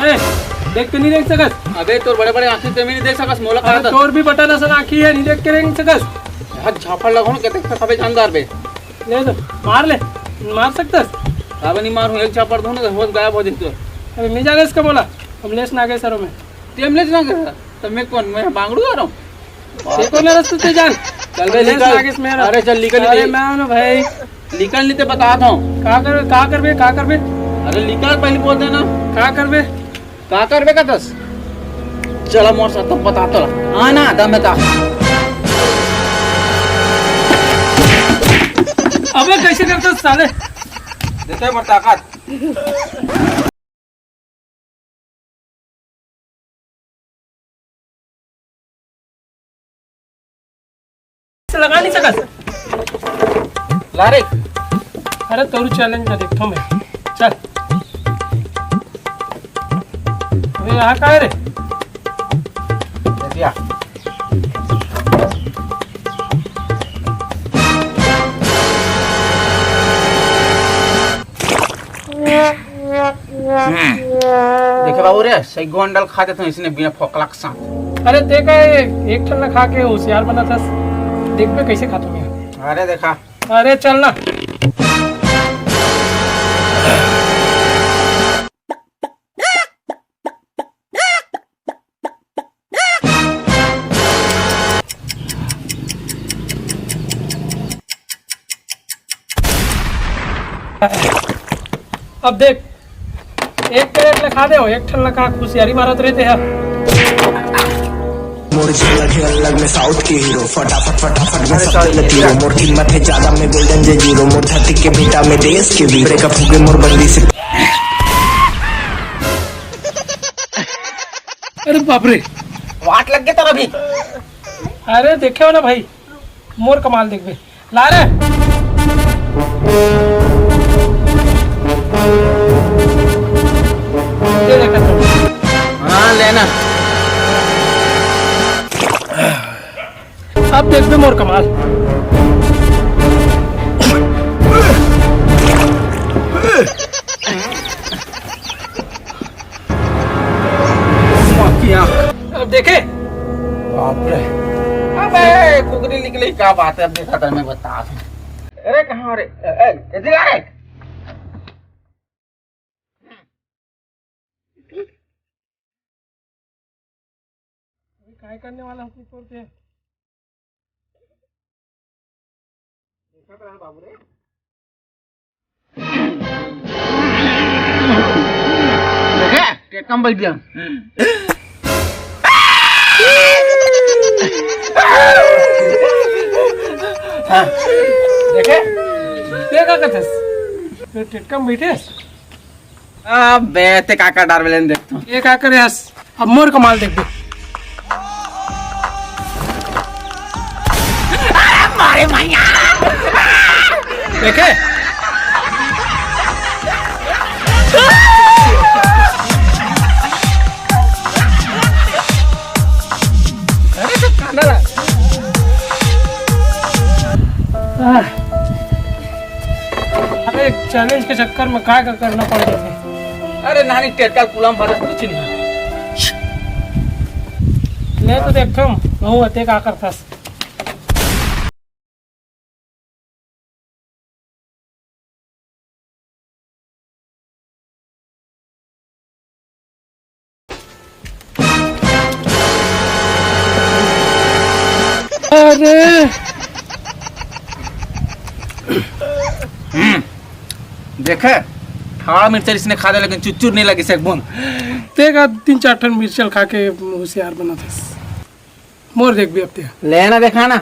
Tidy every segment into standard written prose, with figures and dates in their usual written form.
ए, देख के नहीं देख सकस। अबे तोर बड़े बड़े आंखें ते में नहीं देख सकस मोला अरे का तोर भी बटन असन आँखी है, नहीं देख के नहीं सकस। हाथ झापड़ लगाओ ना कहते सबे जानदार बे। ले तो मार सकतस। अब नहीं मारू एक झापड़ दो ना होश गायब हो जइतो। अबे मैं जाने इसका बोला कमलेश नागे सरो में टेमलेस ना कर तब मैं कौन मैं बांगड़ू आ रहा हूं। से कौन रास्ते से जान चल बे निकल। अरे चल निकल अरे मैं हूं भाई। निकल नहीं तो बताता हूं का करबे। अरे निकल पहले बोल देना का करबे का दस चला मोर साथ तब बताता हां ना दम बता। अबे कैसे करता साले देते मर ताकत। लगा नहीं सकस। लारे अरे तोरू चैलेंज में देखो मैं चल। अबे यहाँ का है रे? दिया देखे बाबू रे सही गोंडल खा देता हूँ इसने बिना फोकलाक सा। अरे देखा एक ठल्ला खा के होशियार बना था। देख पे कैसे खाता मैं। अरे देखा अरे चल ना अब देख एक प्लेट ले खा दे हो एक ठल्ला खा खुशियारी मारत रहते हैं। मोर अलग में साउथ के हीरो फटाफट में सब लतीरो मोर कीमत है ज्यादा में गोल्डन जे जीरो मोर धरती के बेटा में देश के वीर का फूके मोर बंदी से। अरे बाप रे वाट लग गया तेरा भी। अरे देखे हो ना भाई मोर कमाल देख बे ला रे। ये देखा तो हाँ लेना अब देख बे मोर कमाल। अब देखे बाप रे अबे कुकरी निकली क्या बात है। अब देखा था मैं बता दूं। अरे कहाँ रे इधर आ रे। काय करने वाला हूँ तोड़ पे बाबू रे देखे कम बैठ गया। हाँ देखे देखा कथस टिटकम बैठे। अबे ते काका डार बेलन देखता हूँ। ये क्या करे हस अब मोर कमाल देख बे। मारे मैया देखे अरे तो खाना ला। अरे चैलेंज के चक्कर में क्या करना पड़ जाए। अरे नानी टेटका कुलम भरत कुछ नहीं। मैं तो देखता हूँ बहु अते का करता। अरे देखे ठाड़ा मिर्चा इसने खा दे लेकिन चुच्चुर नहीं लगी सेक बूंद। देखा 3-4 टन मिर्चल खा के होशियार बना था। मोर देख भी अब ते लेना देखा ना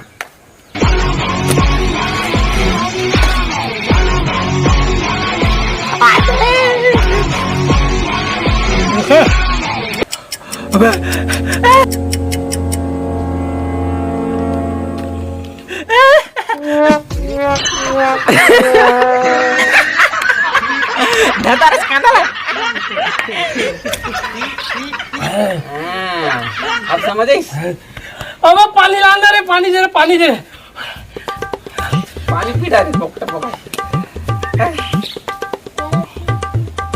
अबे अब समझ आई। अब पानी लाना रे पानी दे पानी पी डाले पकड़ पकड़।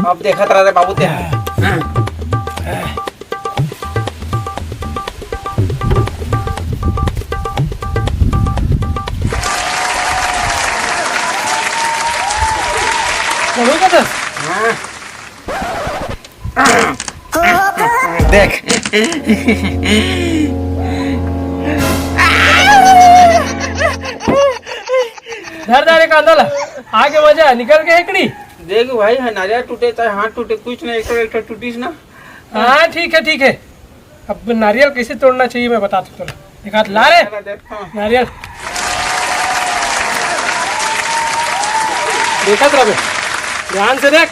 अब देखा तेरा रे बाबू ते चलो का दस देख धर धर एक आंदोला आगे मजा निकल के हेकड़ी। देख भाई है नारियल टूटे चाहे हाथ टूटे कुछ नहीं, एक टूटीस ना। हाँ ठीक है ठीक है। अब नारियल कैसे तोड़ना चाहिए मैं बताता हूँ। एक हाथ ला रे नारियल देखा तो रहे ध्यान से देख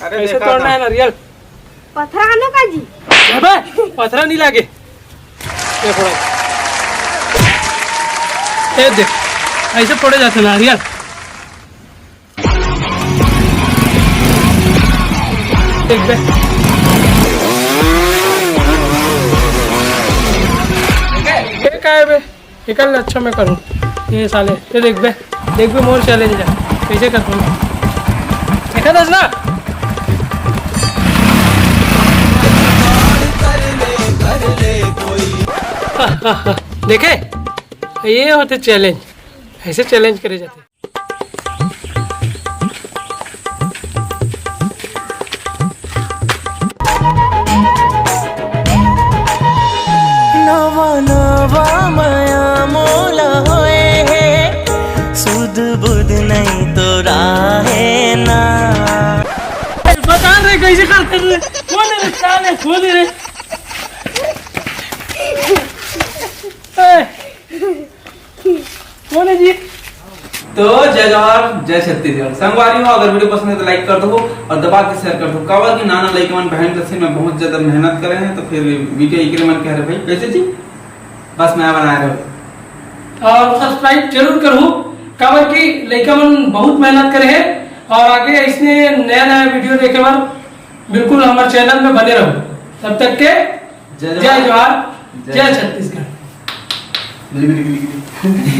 अरे कैसे तोड़ना है नारियल। पथरा आनो का जी अबे पथरा नहीं लागे ये फोड़ा ये देख ऐसे फोड़े जाते नारियल। देख बे ये क्या है बे निकल अच्छा मैं करूँ ये साले ये देख बे मोर चैलेंज है कैसे करता हूँ देखा दस ना। देखे ये होते चैलेंज ऐसे चैलेंज करे जाते। नवा नवा माया मोला होए है सुध बुध नहीं तो राहे ना। बता रहे कैसे करते रे कौन है साले खोल रे कौन है जी। तो जय जवाहर जय छत्तीसगढ़ संगवारी हो। अगर वीडियो पसंद है तो लाइक कर दो और दबा के शेयर कर दो। कावा की नाना लाइक मन बहन से में बहुत ज्यादा मेहनत करे हैं तो फिर वीडियो एक मन कह रहे भाई कैसे जी बस मैं बना रहे हो और सब्सक्राइब जरूर करो। कावा की लड़का मन बहुत मेहनत करे है और आगे इसने नया नया वीडियो देखे बार बिल्कुल हमारे चैनल में बने रहो। तब तक के जय जवाहर जय छत्तीसगढ़।